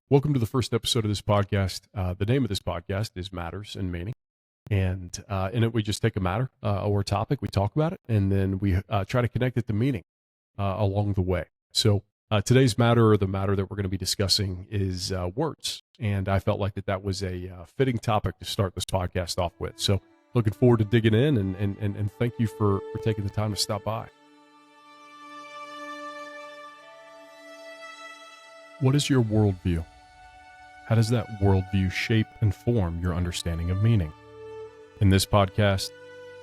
Welcome to the first episode of this podcast. The name of this podcast is Matters and Meaning. And in it, we just take a matter or a topic, we talk about it, and then we try to connect it to meaning along the way. So today's matter, or the matter that we're going to be discussing, is words. And I felt like that was a fitting topic to start this podcast off with. So looking forward to digging in, and thank you for taking the time to stop by. What is your worldview? How does that worldview shape and form your understanding of meaning? In this podcast,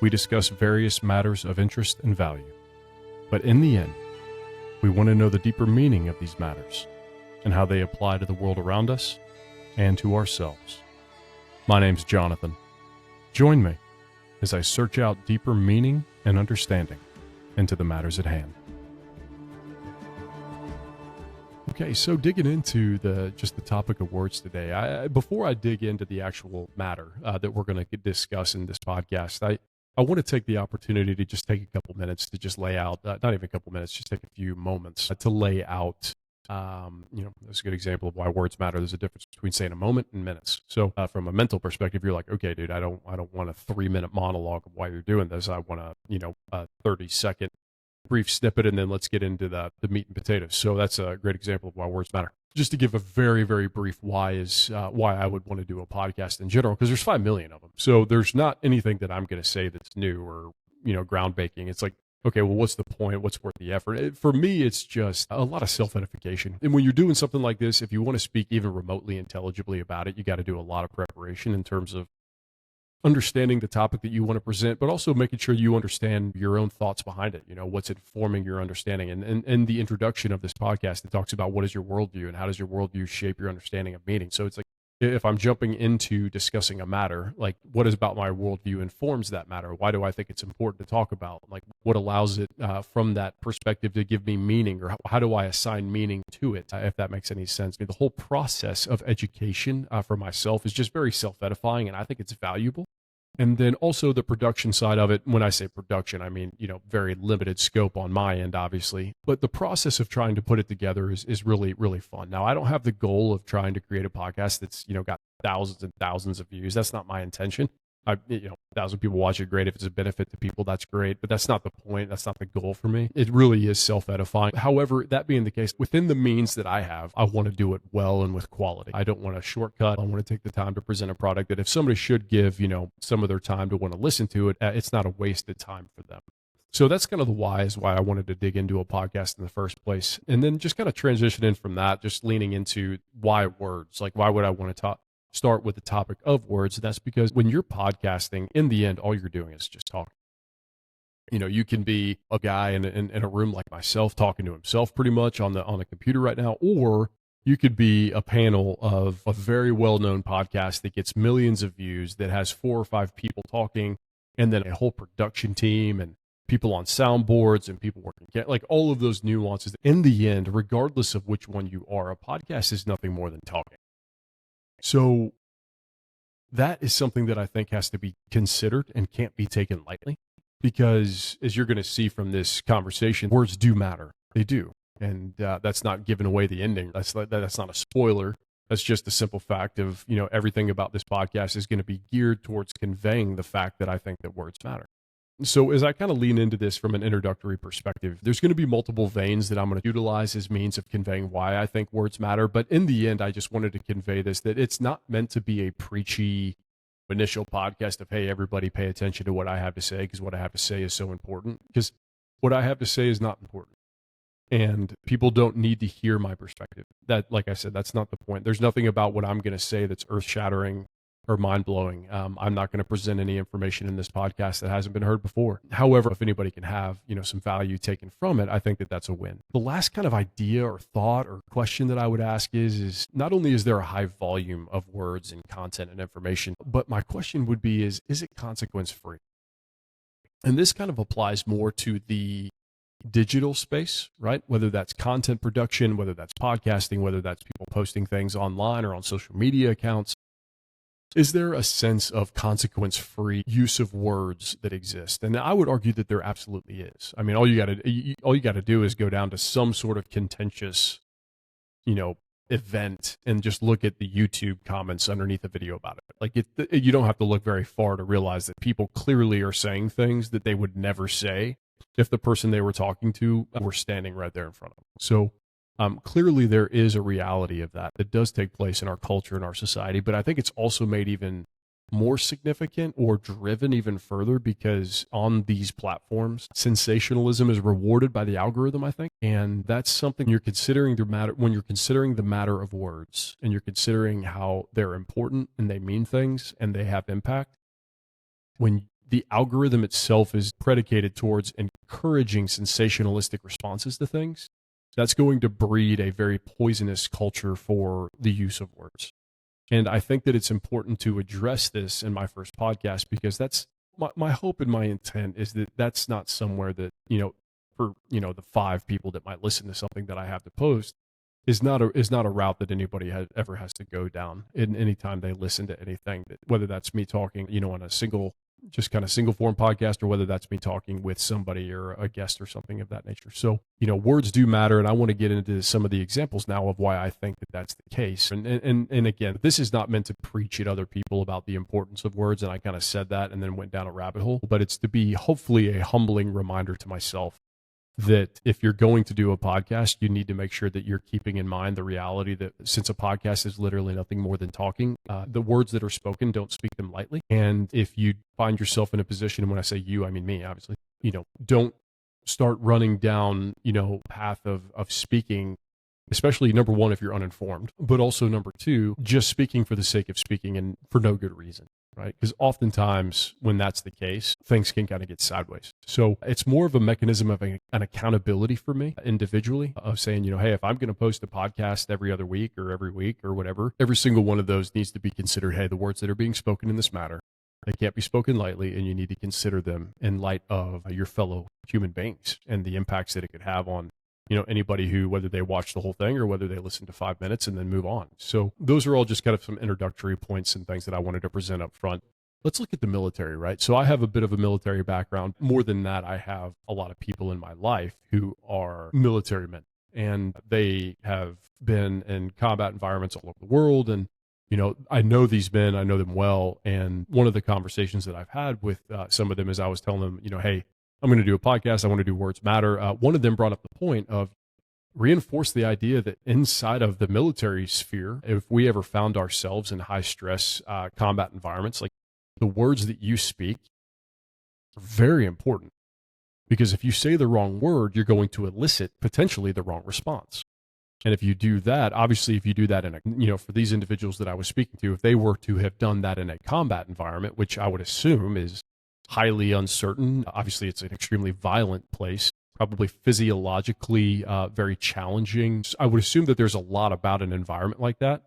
we discuss various matters of interest and value. But in the end, we want to know the deeper meaning of these matters and how they apply to the world around us and to ourselves. My name's Jonathan. Join me as I search out deeper meaning and understanding into the matters at hand. Okay, so digging into the topic of words today, before I dig into the actual matter that we're going to discuss in this podcast, I want to take the opportunity to just take a couple minutes to just lay out, not even a couple minutes, just take a few moments to lay out, that's a good example of why words matter. There's a difference between saying a moment and minutes. So from a mental perspective, you're like, okay, dude, I don't want a 3-minute monologue of why you're doing this. I want a 30-second brief snippet, and then let's get into the meat and potatoes. So that's a great example of why words matter. Just to give a very, very brief why I would want to do a podcast in general, because there's 5 million of them. So there's not anything that I'm going to say that's new or, groundbreaking. It's like, okay, well, what's the point? What's worth the effort? For me, it's just a lot of self-edification. And when you're doing something like this, if you want to speak even remotely intelligibly about it, you got to do a lot of preparation in terms of understanding the topic that you want to present, but also making sure you understand your own thoughts behind it, what's informing your understanding. And the introduction of this podcast, it talks about what is your worldview and how does your worldview shape your understanding of meaning. So it's like, if I'm jumping into discussing a matter, like what is about my worldview informs that matter? Why do I think it's important to talk about? Like what allows it from that perspective to give me meaning, or how do I assign meaning to it? If that makes any sense. The whole process of education for myself is just very self-edifying, and I think it's valuable. And then also the production side of it. When I say production, I mean, very limited scope on my end, obviously. But the process of trying to put it together is really, really fun. Now, I don't have the goal of trying to create a podcast that's, got thousands and thousands of views. That's not my intention. 1,000 people watch it, great. If it's a benefit to people, that's great. But that's not the point. That's not the goal for me. It really is self-edifying. However, that being the case, within the means that I have, I want to do it well and with quality. I don't want a shortcut. I want to take the time to present a product that if somebody should give, some of their time to want to listen to it, it's not a wasted time for them. So that's kind of the why I wanted to dig into a podcast in the first place. And then just kind of transition in from that, just leaning into why words. Like, why would I want to start with the topic of words? That's because when you're podcasting, in the end, all you're doing is just talking. You can be a guy in a room like myself talking to himself pretty much on the computer right now, or you could be a panel of a very well-known podcast that gets millions of views, that has 4 or 5 people talking, and then a whole production team and people on soundboards and people working, like all of those nuances. In the end, regardless of which one you are, a podcast is nothing more than talking. So that is something that I think has to be considered and can't be taken lightly, because as you're going to see from this conversation, words do matter. They do. And that's not giving away the ending. That's not a spoiler. That's just a simple fact of, everything about this podcast is going to be geared towards conveying the fact that I think that words matter. So as I kind of lean into this from an introductory perspective, there's going to be multiple veins that I'm going to utilize as means of conveying why I think words matter. But in the end, I just wanted to convey this, that it's not meant to be a preachy initial podcast of, hey, everybody pay attention to what I have to say, because what I have to say is so important. Because what I have to say is not important. And people don't need to hear my perspective. That, like I said, that's not the point. There's nothing about what I'm going to say that's earth-shattering or mind-blowing. I'm not going to present any information in this podcast that hasn't been heard before. However, if anybody can have, some value taken from it, I think that that's a win. The last kind of idea or thought or question that I would ask is not only is there a high volume of words and content and information, but my question would be is it consequence-free? And this kind of applies more to the digital space, right? Whether that's content production, whether that's podcasting, whether that's people posting things online or on social media accounts. Is there a sense of consequence-free use of words that exist? And I would argue that there absolutely is. I mean, all you got to do is go down to some sort of contentious, event and just look at the YouTube comments underneath a video about it. Like you don't have to look very far to realize that people clearly are saying things that they would never say if the person they were talking to were standing right there in front of them. So clearly there is a reality of that does take place in our culture and our society, but I think it's also made even more significant or driven even further because on these platforms, sensationalism is rewarded by the algorithm, I think. And that's something you're considering when you're considering the matter of words and you're considering how they're important and they mean things and they have impact. When the algorithm itself is predicated towards encouraging sensationalistic responses to things, that's going to breed a very poisonous culture for the use of words. And I think that it's important to address this in my first podcast because that's my hope and my intent is that that's not somewhere that, for, the 5 people that might listen to something that I have to post is not a route that anybody ever has to go down in any time they listen to anything, whether that's me talking, on a single form podcast or whether that's me talking with somebody or a guest or something of that nature. So, words do matter. And I want to get into some of the examples now of why I think that that's the case. And again, this is not meant to preach at other people about the importance of words. And I kind of said that and then went down a rabbit hole, but it's to be hopefully a humbling reminder to myself that if you're going to do a podcast, you need to make sure that you're keeping in mind the reality that since a podcast is literally nothing more than talking, the words that are spoken, don't speak them lightly. And if you find yourself in a position, and when I say you, I mean me, obviously, don't start running down, path of speaking, especially number one, if you're uninformed, but also number two, just speaking for the sake of speaking and for no good reason. Right? Because oftentimes when that's the case, things can kind of get sideways. So it's more of a mechanism of an accountability for me individually of saying, hey, if I'm going to post a podcast every other week or every week or whatever, every single one of those needs to be considered, hey, the words that are being spoken in this matter, they can't be spoken lightly, and you need to consider them in light of your fellow human beings and the impacts that it could have on anybody who, whether they watch the whole thing or whether they listen to 5 minutes and then move on. So those are all just kind of some introductory points and things that I wanted to present up front. Let's look at the military, right? So I have a bit of a military background. More than that, I have a lot of people in my life who are military men, and they have been in combat environments all over the world. And, I know these men, I know them well. And one of the conversations that I've had with some of them is I was telling them, hey, I'm going to do a podcast. I want to do Words Matter. One of them brought up the point of reinforce the idea that inside of the military sphere, if we ever found ourselves in high stress combat environments, like the words that you speak are very important because if you say the wrong word, you're going to elicit potentially the wrong response. And if you do that, obviously, if you do that in for these individuals that I was speaking to, if they were to have done that in a combat environment, which I would assume is highly uncertain. Obviously, it's an extremely violent place, probably physiologically very challenging. I would assume that there's a lot about an environment like that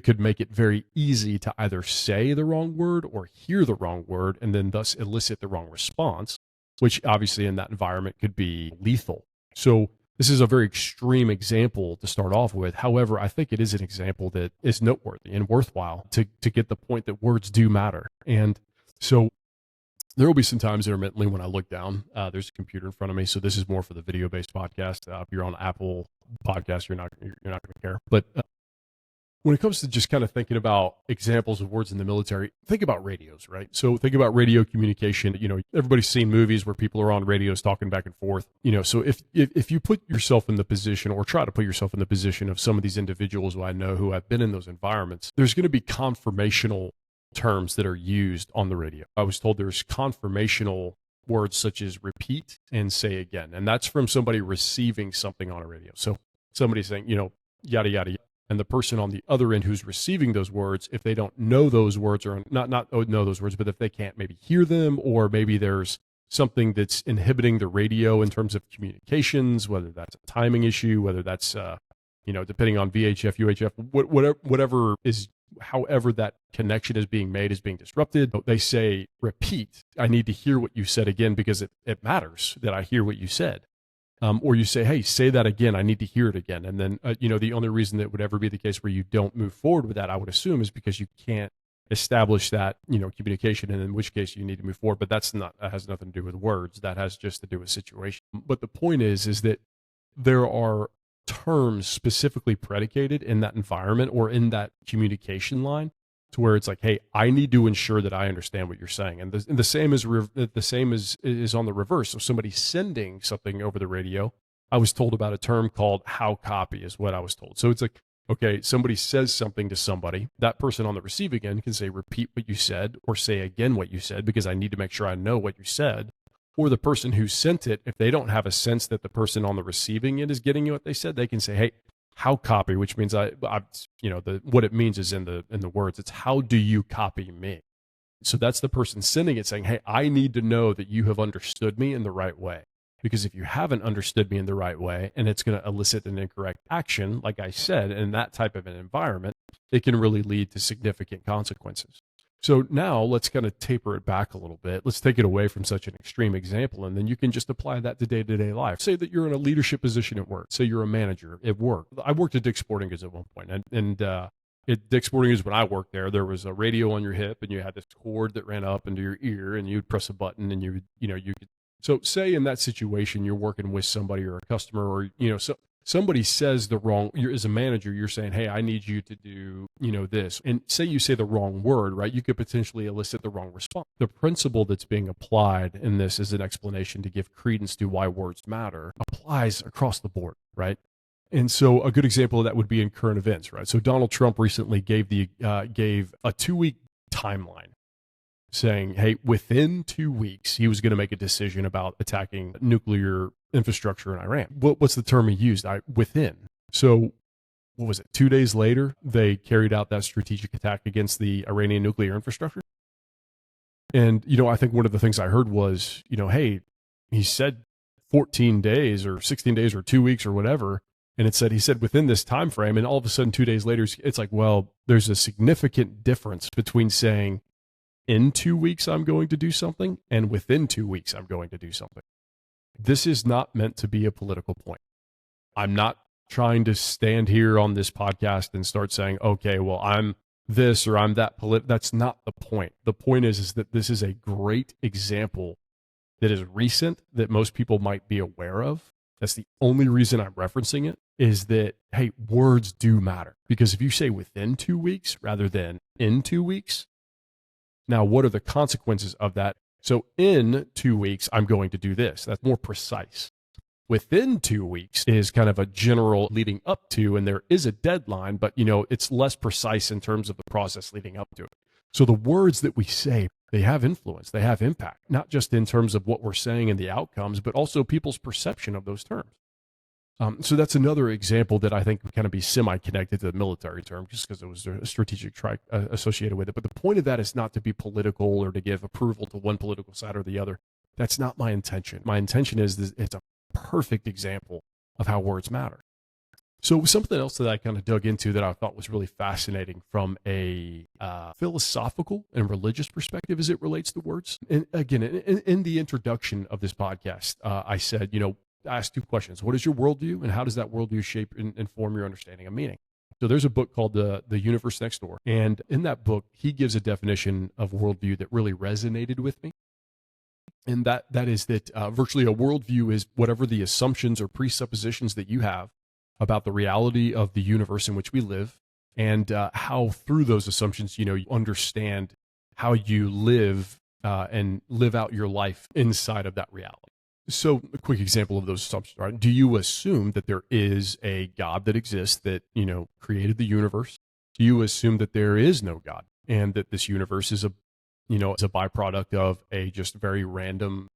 could make it very easy to either say the wrong word or hear the wrong word and then thus elicit the wrong response, which obviously in that environment could be lethal. So this is a very extreme example to start off with. However, I think it is an example that is noteworthy and worthwhile to get the point that words do matter. And so there will be some times intermittently when I look down, there's a computer in front of me. So this is more for the video-based podcast. If you're on Apple Podcasts, you're not going to care. But when it comes to just kind of thinking about examples of words in the military, think about radios, right? So think about radio communication. Everybody's seen movies where people are on radios talking back and forth. So if you put yourself in the position or try to put yourself in the position of some of these individuals who I know who have been in those environments, there's going to be confirmational terms that are used on the radio. I was told there's confirmational words such as repeat and say again. And that's from somebody receiving something on a radio. So somebody saying, yada, yada, yada. And the person on the other end who's receiving those words, if they don't know those words or not know those words, but if they can't maybe hear them, or maybe there's something that's inhibiting the radio in terms of communications, whether that's a timing issue, whether that's, depending on VHF, UHF, whatever is, however that connection is being made is being disrupted. They say, repeat, I need to hear what you said again because it matters that I hear what you said. Or you say, hey, say that again, I need to hear it again. And then, the only reason that would ever be the case where you don't move forward with that, I would assume, is because you can't establish that, communication, and in which case you need to move forward. But that has nothing to do with words. That has just to do with situation. But the point is that there are terms specifically predicated in that environment or in that communication line, to where it's like, hey, I need to ensure that I understand what you're saying. And the same is on the reverse. So somebody sending something over the radio, I was told about a term called how copy is what I was told. So it's like, okay, somebody says something to somebody, that person on the receiving end can say, repeat what you said, or say again what you said, because I need to make sure I know what you said. Or the person who sent it, if they don't have a sense that the person on the receiving end is getting what they said, they can say, hey, how copy, which means what it means is in the words, it's how do you copy me? So that's the person sending it saying, hey, I need to know that you have understood me in the right way. Because if you haven't understood me in the right way, and it's going to elicit an incorrect action, like I said, in that type of an environment, it can really lead to significant consequences. So now let's kind of taper it back a little bit. Let's take it away from such an extreme example, and then you can just apply that to day-to-day life. Say that you're in a leadership position at work. Say you're a manager at work. I worked at Dick's Sporting Goods at one point, and at Dick's Sporting Goods, when I worked there was a radio on your hip, and you had this cord that ran up into your ear, and you'd press a button, and you could. So say in that situation, you're working with somebody or a customer, or, so somebody says as a manager, you're saying, hey, I need you to do, this. And say you say the wrong word, right? You could potentially elicit the wrong response. The principle that's being applied in this as an explanation to give credence to why words matter applies across the board, right? And so a good example of that would be in current events, right? So Donald Trump recently gave a 2-week timeline, saying, hey, within 2 weeks, he was going to make a decision about attacking nuclear infrastructure in Iran. What's the term he used? Within. So what was it? 2 days later, they carried out that strategic attack against the Iranian nuclear infrastructure. And, I think one of the things I heard was, hey, he said 14 days or 16 days or 2 weeks or whatever. And he said within this time frame, and all of a sudden 2 days later, it's like, well, there's a significant difference between saying, in 2 weeks, I'm going to do something, and within 2 weeks, I'm going to do something. This is not meant to be a political point. I'm not trying to stand here on this podcast and start saying, okay, well, I'm this or I'm that. That's not the point. The point is that this is a great example that is recent, that most people might be aware of. That's the only reason I'm referencing it, is that, hey, words do matter. Because if you say within 2 weeks rather than in 2 weeks, now, what are the consequences of that? So in 2 weeks, I'm going to do this. That's more precise. Within 2 weeks is kind of a general leading up to, and there is a deadline, but it's less precise in terms of the process leading up to it. So the words that we say, they have influence, they have impact, not just in terms of what we're saying and the outcomes, but also people's perception of those terms. So that's another example that I think would kind of be semi-connected to the military term, just because it was a strategic strike associated with it. But the point of that is not to be political or to give approval to one political side or the other. That's not my intention. My intention is that it's a perfect example of how words matter. So something else that I kind of dug into that I thought was really fascinating from a philosophical and religious perspective as it relates to words. And again, in the introduction of this podcast, I said, I asked 2 questions. What is your worldview, and how does that worldview shape and inform your understanding of meaning? So there's a book called The Universe Next Door. And in that book, he gives a definition of worldview that really resonated with me. And that is that virtually a worldview is whatever the assumptions or presuppositions that you have about the reality of the universe in which we live, and how through those assumptions, you understand how you live and live out your life inside of that reality. So a quick example of those assumptions, right? Do you assume that there is a God that exists that, created the universe? Do you assume that there is no God and that this universe is a byproduct of a just very random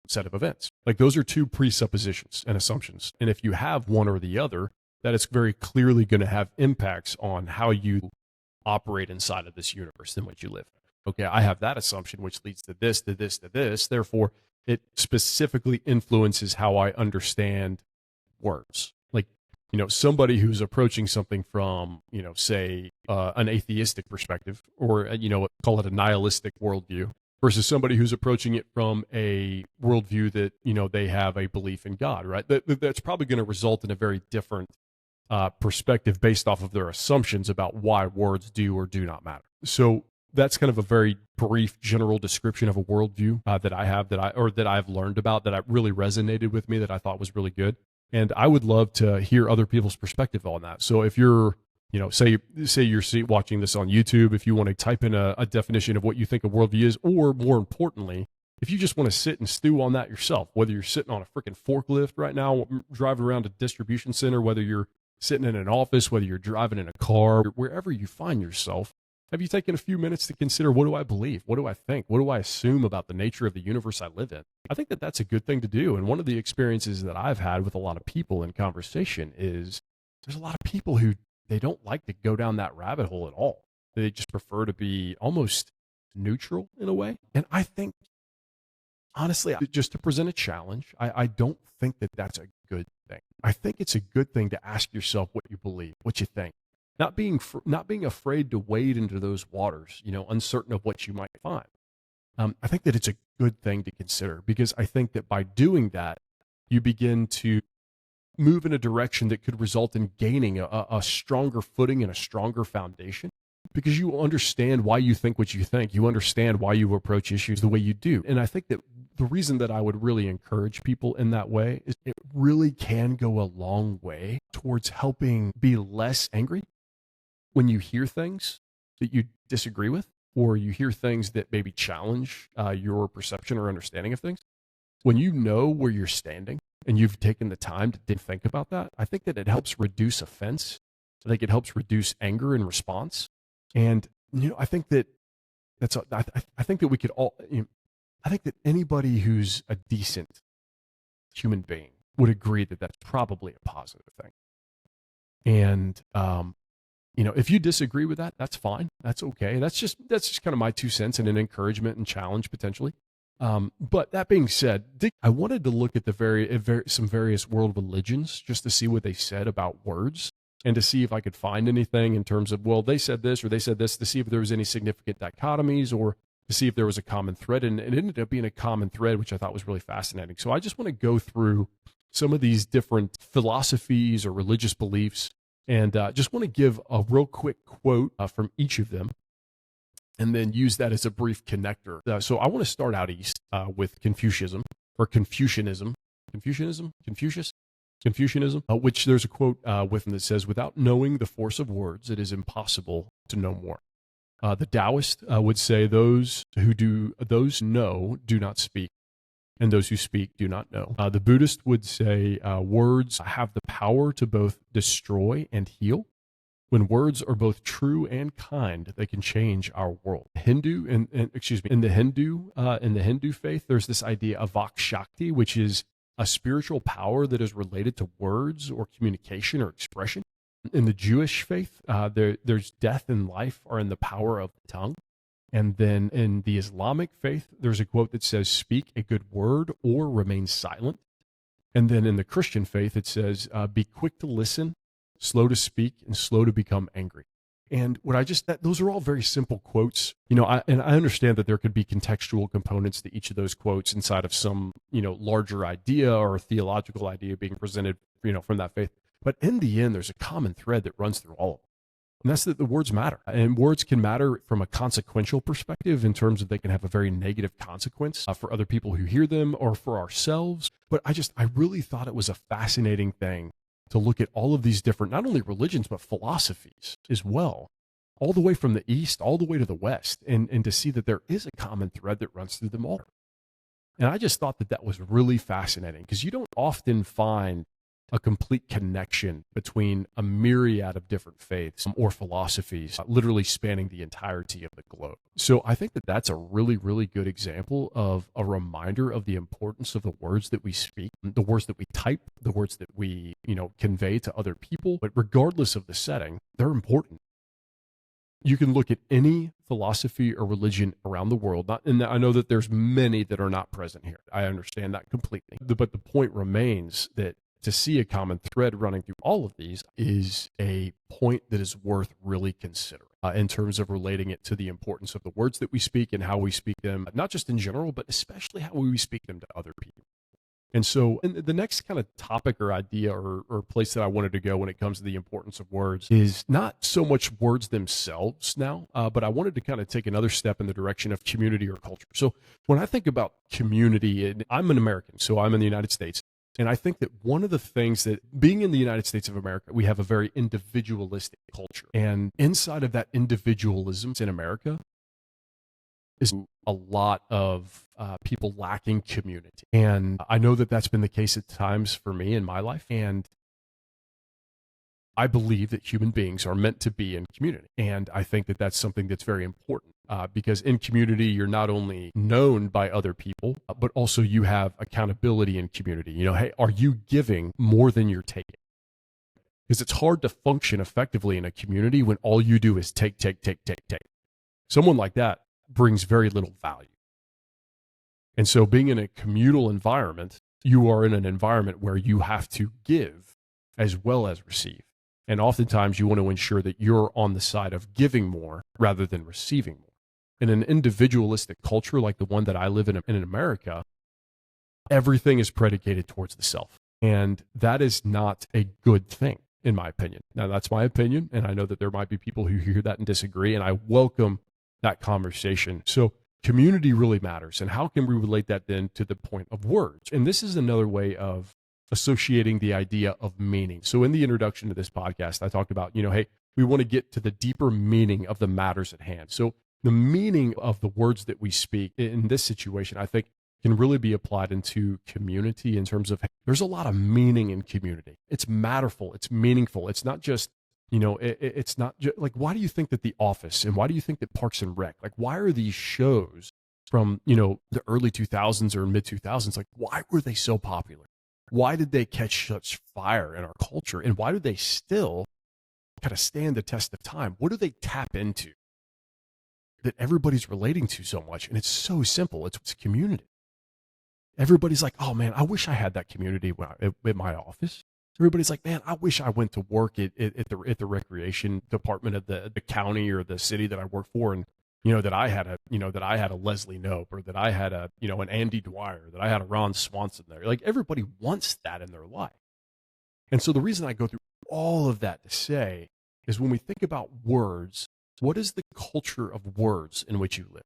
set of events? Like, those are 2 presuppositions and assumptions. And if you have one or the other, that is very clearly going to have impacts on how you operate inside of this universe in which you live. Okay, I have that assumption, which leads to this, to this, to this. Therefore, it specifically influences how I understand words. Like, somebody who's approaching something from, say, an atheistic perspective, or, call it a nihilistic worldview, versus somebody who's approaching it from a worldview that, they have a belief in God, right? That's probably going to result in a very different perspective based off of their assumptions about why words do or do not matter. So that's kind of a very brief general description of a worldview that I have, that I've learned about, that really resonated with me, that I thought was really good. And I would love to hear other people's perspective on that. So if you're, say you're watching this on YouTube, if you want to type in a definition of what you think a worldview is, or more importantly, if you just want to sit and stew on that yourself, whether you're sitting on a freaking forklift right now, driving around a distribution center, whether you're sitting in an office, whether you're driving in a car, wherever you find yourself, have you taken a few minutes to consider, what do I believe? What do I think? What do I assume about the nature of the universe I live in? I think that that's a good thing to do. And one of the experiences that I've had with a lot of people in conversation is there's a lot of people who they don't like to go down that rabbit hole at all. They just prefer to be almost neutral in a way. And I think, honestly, just to present a challenge, I don't think that that's a good thing. I think it's a good thing to ask yourself what you believe, what you think. Not being afraid to wade into those waters, uncertain of what you might find. I think that it's a good thing to consider, because I think that by doing that, you begin to move in a direction that could result in gaining a stronger footing and a stronger foundation, because you understand why you think what you think. You understand why you approach issues the way you do. And I think that the reason that I would really encourage people in that way is it really can go a long way towards helping be less angry when you hear things that you disagree with, or you hear things that maybe challenge your perception or understanding of things. When you know where you're standing and you've taken the time to think about that, I think that it helps reduce offense. I think it helps reduce anger in response. And, I think that I think that we could all, I think that anybody who's a decent human being would agree that that's probably a positive thing. And, if you disagree with that, that's fine. That's okay. That's just kind of my 2 cents and an encouragement and challenge potentially. But that being said, I wanted to look at some various world religions just to see what they said about words, and to see if I could find anything in terms of, well, they said this or they said this, to see if there was any significant dichotomies, or to see if there was a common thread. And it ended up being a common thread, which I thought was really fascinating. So I just want to go through some of these different philosophies or religious beliefs, and just want to give a real quick quote from each of them, and then use that as a brief connector. So I want to start out east with Confucianism, which there's a quote with them that says, "Without knowing the force of words, it is impossible to know more." The Taoist would say, those who know do not speak, and those who speak do not know. The Buddhist would say, words have the power to both destroy and heal. When words are both true and kind, they can change our world. In the Hindu faith, there's this idea of Vak Shakti, which is a spiritual power that is related to words or communication or expression. In the Jewish faith, there's death and life are in the power of the tongue. And then in the Islamic faith, there's a quote that says, "Speak a good word or remain silent." And then in the Christian faith, it says, "Be quick to listen, slow to speak, and slow to become angry." And those are all very simple quotes, I understand that there could be contextual components to each of those quotes inside of some, larger idea or theological idea being presented, from that faith. But in the end, there's a common thread that runs through all of them. And that's that the words matter. And words can matter from a consequential perspective, in terms of they can have a very negative consequence for other people who hear them, or for ourselves. But I really thought it was a fascinating thing to look at all of these different, not only religions, but philosophies as well, all the way from the East, all the way to the West, and to see that there is a common thread that runs through them all. And I just thought that was really fascinating, because you don't often find a complete connection between a myriad of different faiths or philosophies, literally spanning the entirety of the globe. So I think that that's a really, really good example of a reminder of the importance of the words that we speak, the words that we type, the words that we, convey to other people. But regardless of the setting, they're important. You can look at any philosophy or religion around the world, and I know that there's many that are not present here. I understand that completely. But the point remains that to see a common thread running through all of these is a point that is worth really considering in terms of relating it to the importance of the words that we speak and how we speak them, not just in general, but especially how we speak them to other people. And so the next kind of topic or idea or place that I wanted to go when it comes to the importance of words is not so much words themselves now, but I wanted to kind of take another step in the direction of community or culture. So when I think about community, and I'm an American, so I'm in the United States. And I think that one of the things that being in the United States of America, we have a very individualistic culture. And inside of that individualism in America is a lot of people lacking community. And I know that that's been the case at times for me in my life. And I believe that human beings are meant to be in community. And I think that that's something that's very important because in community, you're not only known by other people, but also you have accountability in community. You know, hey, are you giving more than you're taking? Because it's hard to function effectively in a community when all you do is take. Someone like that brings very little value. And so being in a communal environment, you are in an environment where you have to give as well as receive. And oftentimes you want to ensure that you're on the side of giving more rather than receiving more. In an individualistic culture like the one that I live in America, everything is predicated towards the self. And that is not a good thing, in my opinion. Now, that's my opinion, and I know that there might be people who hear that and disagree, and I welcome that conversation. So community really matters. And how can we relate that then to the point of words? And this is another way of associating the idea of meaning. So in the introduction to this podcast, I talked about, hey, we want to get to the deeper meaning of the matters at hand. So the meaning of the words that we speak in this situation, I think, can really be applied into community in terms of there's a lot of meaning in community. It's matterful. It's meaningful. It's not just, it's not just like, why do you think that The Office and why do you think that Parks and Rec, like, why are these shows from, the early 2000s or mid 2000s, like, why were they so popular? Why did they catch such fire in our culture? And why do they still kind of stand the test of time? What do they tap into that everybody's relating to so much? And it's so simple. It's community. Everybody's like, oh man, I wish I had that community at my office. Everybody's like, man, I wish I went to work at the recreation department of the county or the city that I work for. And that I had a Leslie Knope, or that I had an Andy Dwyer, that I had a Ron Swanson there. Like, everybody wants that in their life. And so the reason I go through all of that to say is, when we think about words, what is the culture of words in which you live?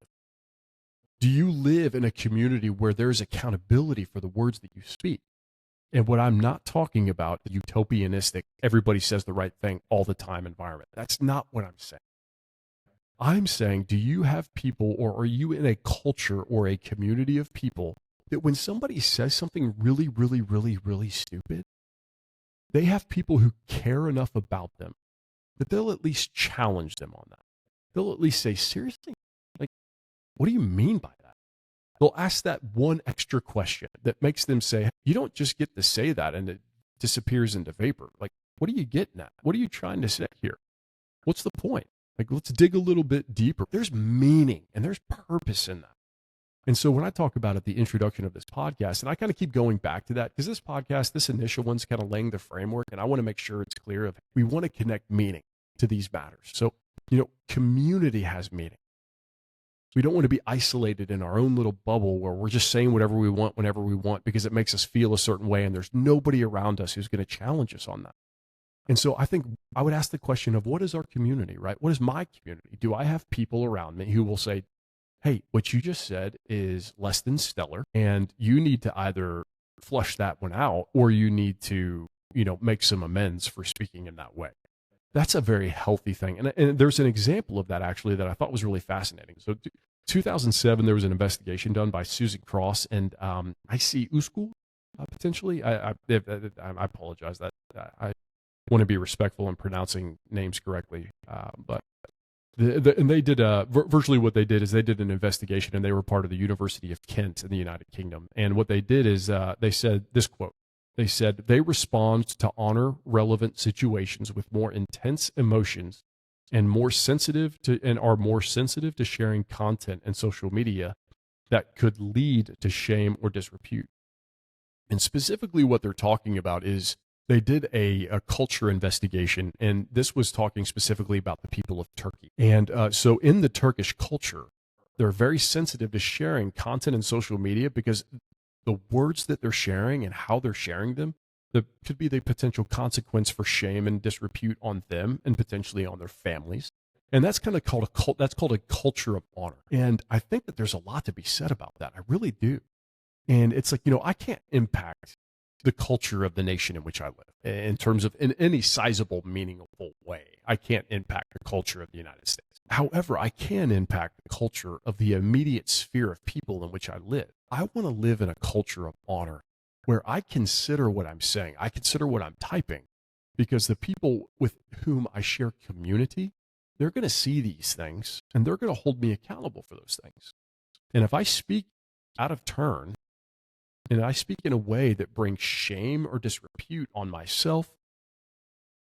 Do you live in a community where there's accountability for the words that you speak? And what I'm not talking about, the utopianistic, everybody says the right thing all the time environment. That's not what I'm saying. I'm saying, do you have people, or are you in a culture or a community of people that when somebody says something really, really, really, really stupid, they have people who care enough about them that they'll at least challenge them on that. They'll at least say, seriously? Like, what do you mean by that? They'll ask that one extra question that makes them say, you don't just get to say that and it disappears into vapor. Like, what are you getting at? What are you trying to say here? What's the point? Like, let's dig a little bit deeper. There's meaning and there's purpose in that. And so when I talk about at the introduction of this podcast, and I kind of keep going back to that because this podcast, this initial one's kind of laying the framework, and I want to make sure it's clear of we want to connect meaning to these matters. So, community has meaning. We don't want to be isolated in our own little bubble where we're just saying whatever we want whenever we want because it makes us feel a certain way, and there's nobody around us who's going to challenge us on that. And so I think I would ask the question of, what is our community, right? What is my community? Do I have people around me who will say, hey, what you just said is less than stellar, and you need to either flush that one out or you need to, make some amends for speaking in that way. That's a very healthy thing. And there's an example of that actually that I thought was really fascinating. So 2007, there was an investigation done by Susan Cross and I.C. Uskul, potentially. I apologize that I want to be respectful in pronouncing names correctly, but and they did virtually what they did is they did an investigation, and they were part of the University of Kent in the United Kingdom. And what they did is they said this quote. They said they respond to honor relevant situations with more intense emotions and are more sensitive to sharing content in social media that could lead to shame or disrepute. And specifically what they're talking about is they did a culture investigation, and this was talking specifically about the people of Turkey. And so in the Turkish culture, they're very sensitive to sharing content in social media because the words that they're sharing and how they're sharing them, there could be the potential consequence for shame and disrepute on them and potentially on their families. And that's kind of called a culture of honor. And I think that there's a lot to be said about that. I really do. And it's like, I can't impact the culture of the nation in which I live. In terms of in any sizable, meaningful way, I can't impact the culture of the United States. However, I can impact the culture of the immediate sphere of people in which I live. I want to live in a culture of honor where I consider what I'm saying, I consider what I'm typing, because the people with whom I share community, they're going to see these things and they're going to hold me accountable for those things. And if I speak out of turn and I speak in a way that brings shame or disrepute on myself,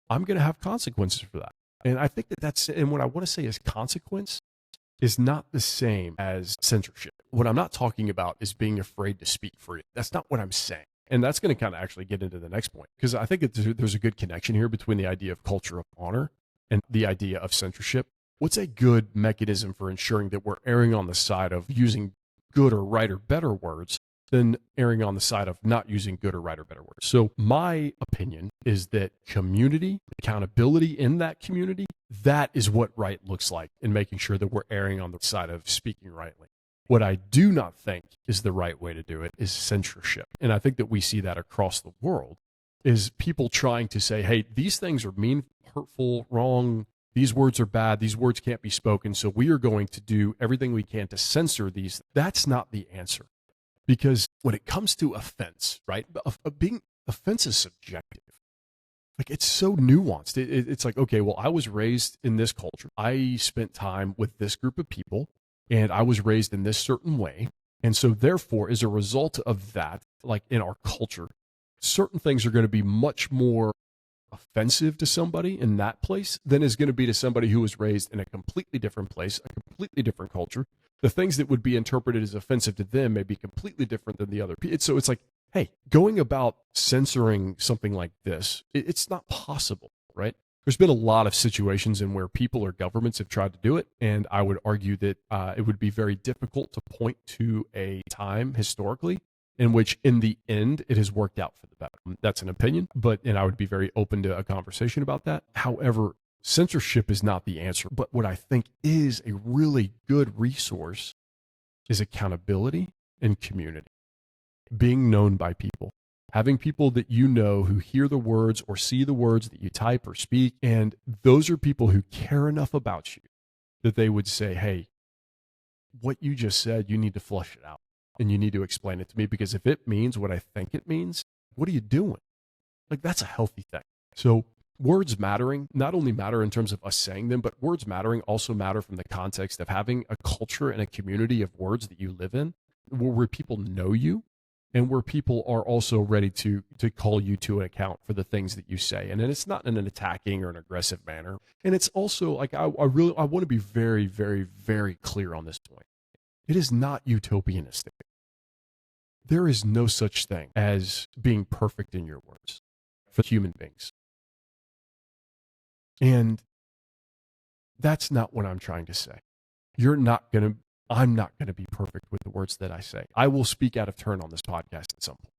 I'm going to have consequences for that. And I think and what I want to say is consequence is not the same as censorship. What I'm not talking about is being afraid to speak freely. That's not what I'm saying. And that's going to kind of actually get into the next point, because I think there's a good connection here between the idea of culture of honor and the idea of censorship. What's a good mechanism for ensuring that we're erring on the side of using good or right or better words than erring on the side of not using good or right or better words? So my opinion is that community, accountability in that community, that is what right looks like in making sure that we're erring on the side of speaking rightly. What I do not think is the right way to do it is censorship. And I think that we see that across the world, is people trying to say, hey, these things are mean, hurtful, wrong. These words are bad. These words can't be spoken. So we are going to do everything we can to censor these. That's not the answer. Because when it comes to offense, right, being offense is subjective. Like, it's so nuanced. It's like, okay, well, I was raised in this culture. I spent time with this group of people, and I was raised in this certain way. And so therefore, as a result of that, like in our culture, certain things are going to be much more offensive to somebody in that place than is going to be to somebody who was raised in a completely different place, a completely different culture. The things that would be interpreted as offensive to them may be completely different than the other people. So it's like, hey, going about censoring something like this, it's not possible, right? There's been a lot of situations in where people or governments have tried to do it, and I would argue that it would be very difficult to point to a time historically in which, in the end, it has worked out for the better. That's an opinion, and I would be very open to a conversation about that. However, censorship is not the answer, but what I think is a really good resource is accountability and community. Being known by people, having people that you know who hear the words or see the words that you type or speak, and those are people who care enough about you that they would say, hey, what you just said, you need to flush it out and you need to explain it to me, because if it means what I think it means, what are you doing? Like, that's a healthy thing. So words mattering not only matter in terms of us saying them, but words mattering also matter from the context of having a culture and a community of words that you live in where people know you, and where people are also ready to call you to an account for the things that you say. And then it's not in an attacking or an aggressive manner. And it's also like, I want to be very, very, very clear on this point. It is not utopianistic. There is no such thing as being perfect in your words for human beings. And that's not what I'm trying to say. I'm not going to be perfect with the words that I say. I will speak out of turn on this podcast at some point.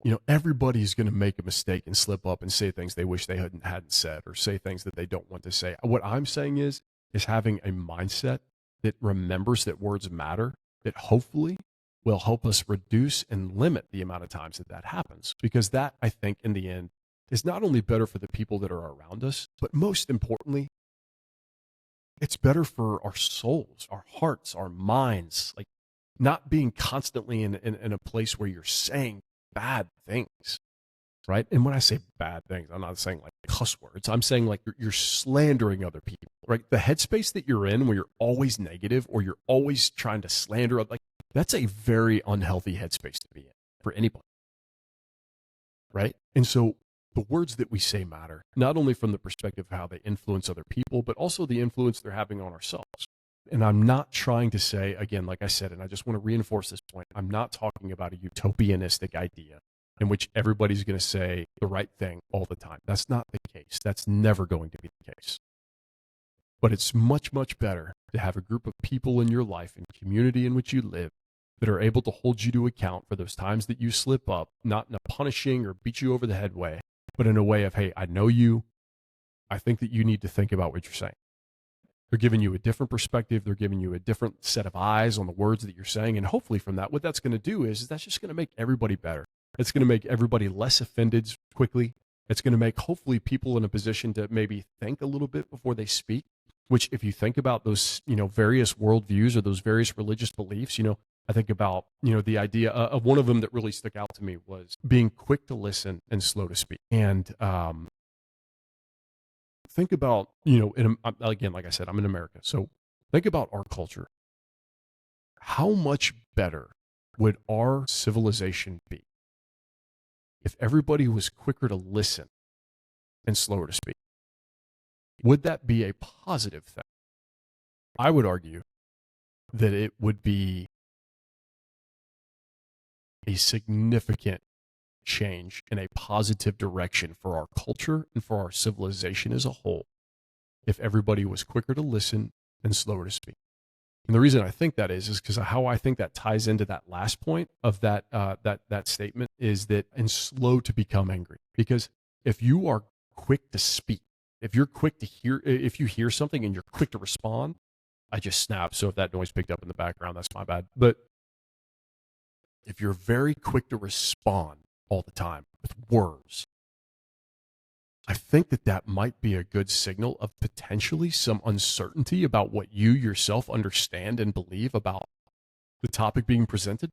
You know, everybody's going to make a mistake and slip up and say things they wish they hadn't said, or say things that they don't want to say. What I'm saying is having a mindset that remembers that words matter, that hopefully will help us reduce and limit the amount of times that happens. Because that, I think, in the end, is not only better for the people that are around us, but most importantly, it's better for our souls, our hearts, our minds, like not being constantly in a place where you're saying bad things, right? And when I say bad things, I'm not saying like cuss words. I'm saying like you're slandering other people, right? The headspace that you're in where you're always negative or you're always trying to slander, like that's a very unhealthy headspace to be in for anybody, right? And so the words that we say matter, not only from the perspective of how they influence other people, but also the influence they're having on ourselves. And I'm not trying to say, again, like I said, and I just want to reinforce this point, I'm not talking about a utopianistic idea in which everybody's going to say the right thing all the time. That's not the case. That's never going to be the case. But it's much, much better to have a group of people in your life and community in which you live that are able to hold you to account for those times that you slip up, not in a punishing or beat you over the head way, but in a way of, hey, I know you. I think that you need to think about what you're saying. They're giving you a different perspective. They're giving you a different set of eyes on the words that you're saying. And hopefully from that, what that's going to do is that's just going to make everybody better. It's going to make everybody less offended quickly. It's going to make hopefully people in a position to maybe think a little bit before they speak, which if you think about those, various worldviews or those various religious beliefs, I think about, the idea of one of them that really stuck out to me was being quick to listen and slow to speak. And think about, again, like I said, I'm in America. So think about our culture. How much better would our civilization be if everybody was quicker to listen and slower to speak? Would that be a positive thing? I would argue that it would be a significant change in a positive direction for our culture and for our civilization as a whole if everybody was quicker to listen and slower to speak. And the reason I think that is because how I think that ties into that last point of that statement is that and slow to become angry. Because if you are quick to speak, if you're quick to hear, if you hear something and you're quick to respond, I just snapped. So if that noise picked up in the background, that's my bad. But if you're very quick to respond all the time with words, I think that might be a good signal of potentially some uncertainty about what you yourself understand and believe about the topic being presented.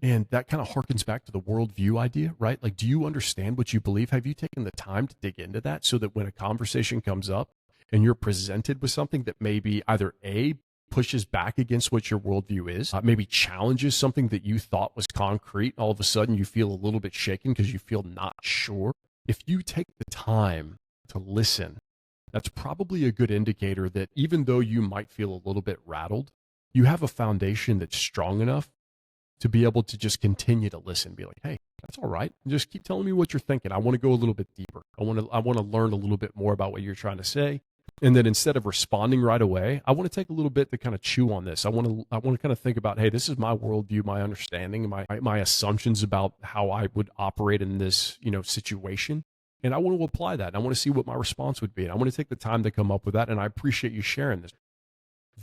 And that kind of harkens back to the worldview idea, right? Like, do you understand what you believe? Have you taken the time to dig into that so that when a conversation comes up and you're presented with something that maybe either A, pushes back against what your worldview is, maybe challenges something that you thought was concrete, all of a sudden you feel a little bit shaken because you feel not sure. If you take the time to listen, that's probably a good indicator that even though you might feel a little bit rattled, you have a foundation that's strong enough to be able to just continue to listen, be like, hey, that's all right. Just keep telling me what you're thinking. I want to go a little bit deeper. I want to learn a little bit more about what you're trying to say. And then instead of responding right away, I want to take a little bit to kind of chew on this. I want to kind of think about, hey, this is my worldview, my understanding, my assumptions about how I would operate in this, situation. And I want to apply that. And I want to see what my response would be. And I want to take the time to come up with that. And I appreciate you sharing this.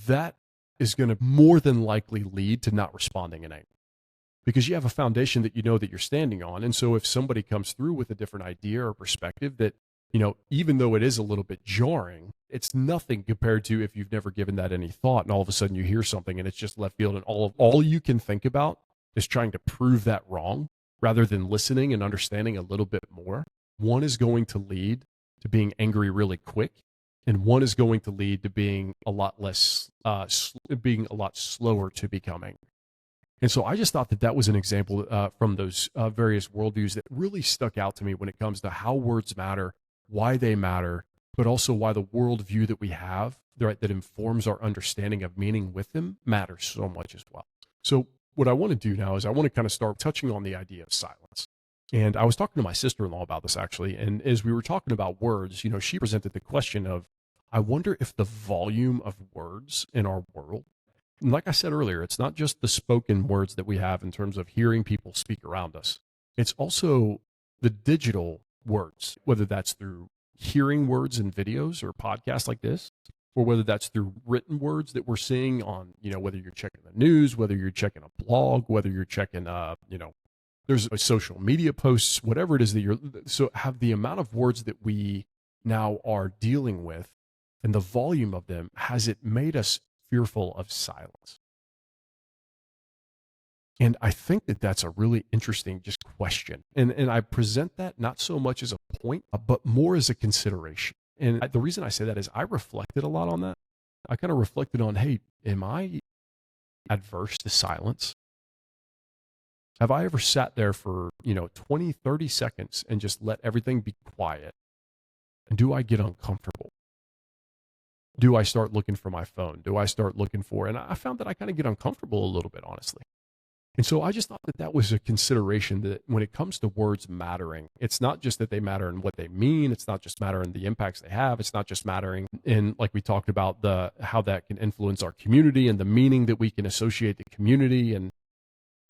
That is going to more than likely lead to not responding in anger, because you have a foundation that you know that you're standing on. And so if somebody comes through with a different idea or perspective that, even though it is a little bit jarring, it's nothing compared to if you've never given that any thought and all of a sudden you hear something and it's just left field and all you can think about is trying to prove that wrong rather than listening and understanding a little bit more. One is going to lead to being angry really quick, and one is going to lead to being a lot less, being a lot slower to become angry. And so I just thought that was an example from those various worldviews that really stuck out to me when it comes to how words matter, why they matter, but also why the worldview that we have that informs our understanding of meaning with them matters so much as well. So what I want to do now is I want to kind of start touching on the idea of silence. And I was talking to my sister-in-law about this actually. And as we were talking about words, she presented the question of, I wonder if the volume of words in our world, and like I said earlier, it's not just the spoken words that we have in terms of hearing people speak around us. It's also the digital words, whether that's through hearing words in videos or podcasts like this, or whether that's through written words that we're seeing on, whether you're checking the news, whether you're checking a blog, whether you're checking, there's a social media posts, whatever it is that so have the amount of words that we now are dealing with and the volume of them, has it made us fearful of silence? And I think that that's a really interesting just question. And I present that not so much as a point, but more as a consideration. And the reason I say that is I reflected a lot on that. I kind of reflected on, hey, am I adverse to silence? Have I ever sat there for, 20, 30 seconds and just let everything be quiet? And do I get uncomfortable? Do I start looking for my phone? Do I start looking for, and I found that I kind of get uncomfortable a little bit, honestly. And so I just thought that was a consideration that when it comes to words mattering, it's not just that they matter in what they mean. It's not just matter in the impacts they have. It's not just mattering in, like we talked about, how that can influence our community and the meaning that we can associate the community.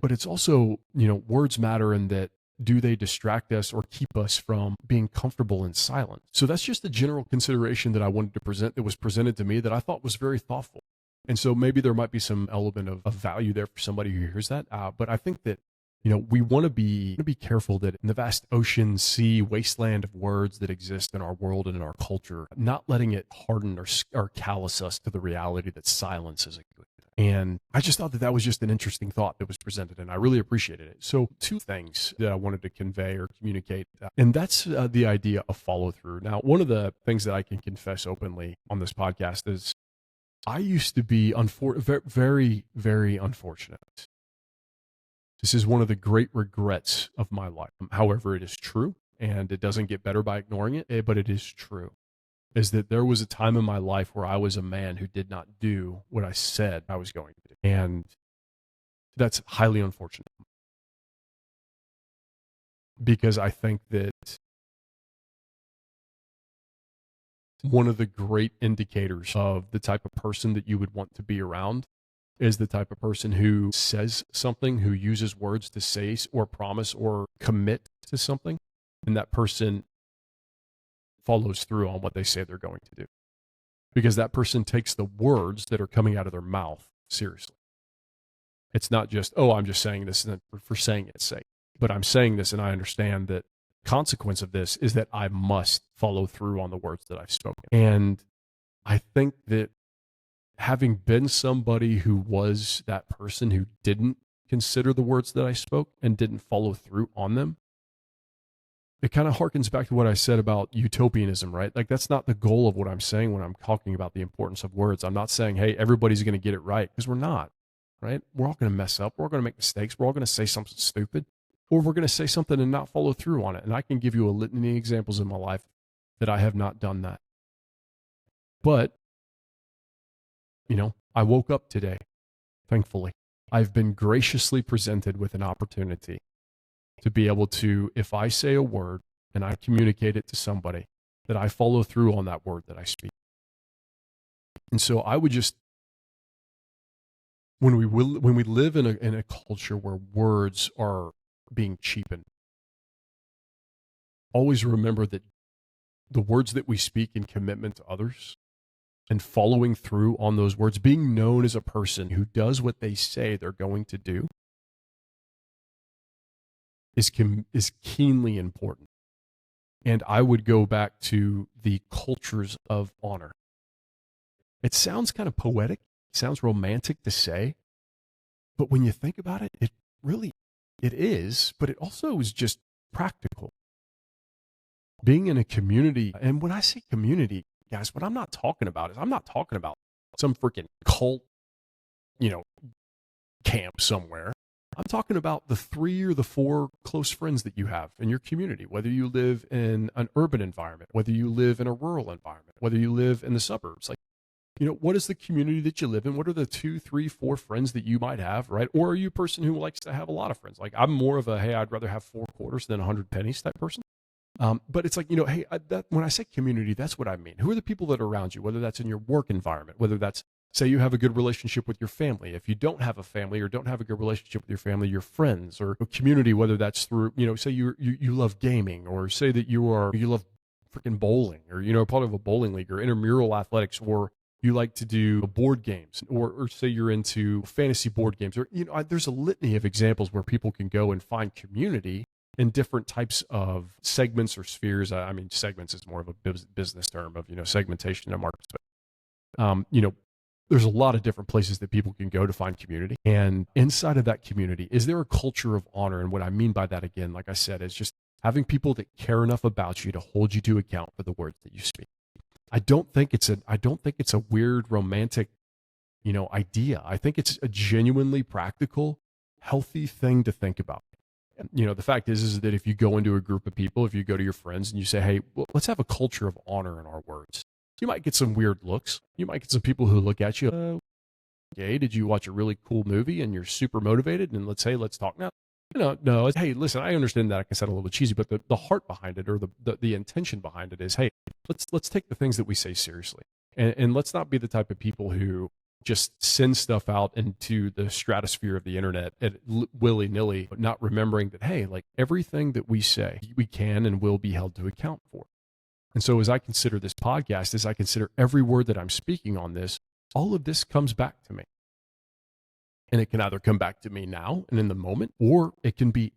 But it's also, words matter in that do they distract us or keep us from being comfortable in silence? So that's just a general consideration that I wanted to present, that was presented to me, that I thought was very thoughtful. And so maybe there might be some element of value there for somebody who hears that. But I think that, we want to be careful that in the vast ocean, sea, wasteland of words that exist in our world and in our culture, not letting it harden or callous us to the reality that silence is a good thing. And I just thought that was just an interesting thought that was presented, and I really appreciated it. So 2 things that I wanted to convey or communicate, and that's the idea of follow through. Now, one of the things that I can confess openly on this podcast is I used to be very, very unfortunate. This is one of the great regrets of my life. However, it is true, and it doesn't get better by ignoring it, but it is true, is that there was a time in my life where I was a man who did not do what I said I was going to do. And that's highly unfortunate, because I think that one of the great indicators of the type of person that you would want to be around is the type of person who says something, who uses words to say or promise or commit to something, and that person follows through on what they say they're going to do. Because that person takes the words that are coming out of their mouth seriously. It's not just, oh, I'm just saying this for saying its sake, but I'm saying this and I understand that consequence of this is that I must follow through on the words that I've spoken. And I think that having been somebody who was that person who didn't consider the words that I spoke and didn't follow through on them, it kind of harkens back to what I said about utopianism, right? Like, that's not the goal of what I'm saying when I'm talking about the importance of words. I'm not saying, hey, everybody's going to get it right, because we're not, right? We're all going to mess up. We're all going to make mistakes. We're all going to say something stupid, or we're going to say something and not follow through on it. And I can give you a litany of examples in my life that I have not done that. But I woke up today, thankfully. I've been graciously presented with an opportunity to be able to, if I say a word and I communicate it to somebody, that I follow through on that word that I speak. And so I would just, when we live in a culture where words are being cheapened, always remember that the words that we speak in commitment to others and following through on those words, being known as a person who does what they say they're going to do, is keenly important. And I would go back to the cultures of honor. It sounds kind of poetic, it sounds romantic to say, but when you think about it, it is, but it also is just practical. Being in a community, and when I say community, guys, what I'm not talking about is, I'm not talking about some freaking cult, camp somewhere. I'm talking about the 3 or the 4 close friends that you have in your community, whether you live in an urban environment, whether you live in a rural environment, whether you live in the suburbs. Like, what is the community that you live in? What are the 2, 3, 4 friends that you might have, right? Or are you a person who likes to have a lot of friends? Like, I'm more of a, hey, I'd rather have 4 quarters than 100 pennies type person. But it's like, hey, when I say community, that's what I mean. Who are the people that are around you, whether that's in your work environment, whether that's, say you have a good relationship with your family. If you don't have a family or don't have a good relationship with your family, your friends, or a community, whether that's through, say you love gaming, or say that you love freaking bowling, or, part of a bowling league or intramural athletics, or you like to do board games, or say you're into fantasy board games, or, there's a litany of examples where people can go and find community in different types of segments or spheres. I mean, segments is more of a business term of, segmentation and markets. But, there's a lot of different places that people can go to find community. And inside of that community, is there a culture of honor? And what I mean by that, again, like I said, is just having people that care enough about you to hold you to account for the words that you speak. I don't think it's a weird romantic, idea. I think it's a genuinely practical, healthy thing to think about. The fact is that if you go into a group of people, if you go to your friends and you say, hey, well, let's have a culture of honor in our words, you might get some weird looks. You might get some people who look at you, okay, did you watch a really cool movie and you're super motivated and let's talk now? No, hey, listen, I understand that. I can sound a little bit cheesy, but the heart behind it, or the intention behind it is, hey, let's take the things that we say seriously. And let's not be the type of people who just send stuff out into the stratosphere of the internet willy-nilly, but not remembering that, hey, like everything that we say, we can and will be held to account for. And so as I consider this podcast, as I consider every word that I'm speaking on this, all of this comes back to me. And it can either come back to me now and in the moment, or it can be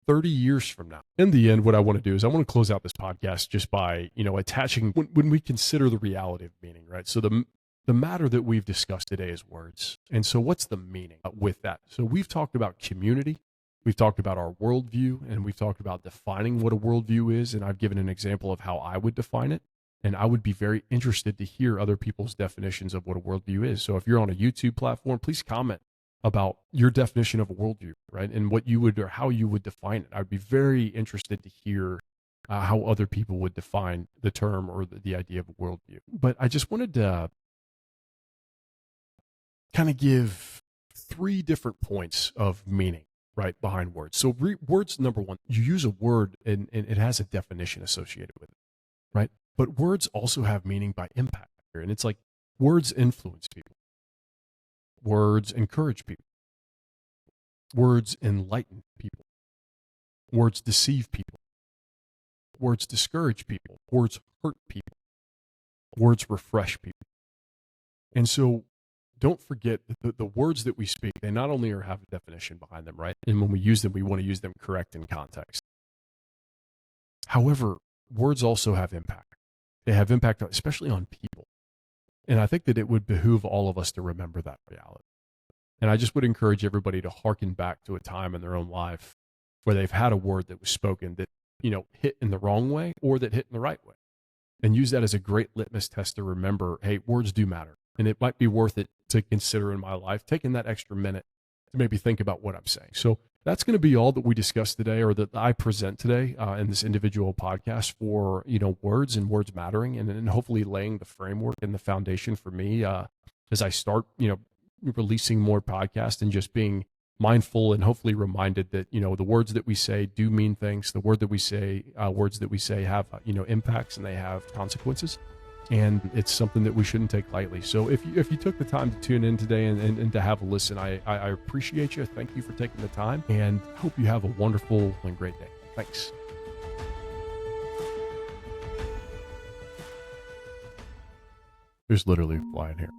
30 years from now. In the end, what I want to do is I want to close out this podcast just by, attaching when we consider the reality of meaning, right? So the matter that we've discussed today is words. And so what's the meaning with that? So we've talked about community. We've talked about our worldview, and we've talked about defining what a worldview is. And I've given an example of how I would define it. And I would be very interested to hear other people's definitions of what a worldview is. So if you're on a YouTube platform, please comment about your definition of a worldview, right? And what you would, or how you would define it. I'd be very interested to hear how other people would define the term or the idea of a worldview. But I just wanted to kind of give 3 different points of meaning, right, behind words. So words, number one, you use a word and it has a definition associated with it, right? But words also have meaning by impact. And it's like words influence people. Words encourage people. Words enlighten people. Words deceive people. Words discourage people. Words hurt people. Words refresh people. And so don't forget that the words that we speak, they not only have a definition behind them, right? And when we use them, we want to use them correct in context. However, words also have impact. They have impact, especially on people. And I think that it would behoove all of us to remember that reality. And I just would encourage everybody to hearken back to a time in their own life where they've had a word that was spoken that, hit in the wrong way or that hit in the right way. And use that as a great litmus test to remember, hey, words do matter. And it might be worth it to consider in my life, taking that extra minute to maybe think about what I'm saying. So that's going to be all that we discussed today, or that I present today in this individual podcast for, words and words mattering, and hopefully laying the framework and the foundation for me as I start, releasing more podcasts and just being mindful and hopefully reminded that, the words that we say do mean things. The words that we say have, impacts, and they have consequences. And it's something that we shouldn't take lightly. So if you took the time to tune in today and to have a listen, I appreciate you. Thank you for taking the time, and hope you have a wonderful and great day. Thanks. There's literally a fly in here.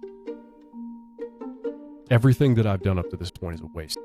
Everything that I've done up to this point is a waste.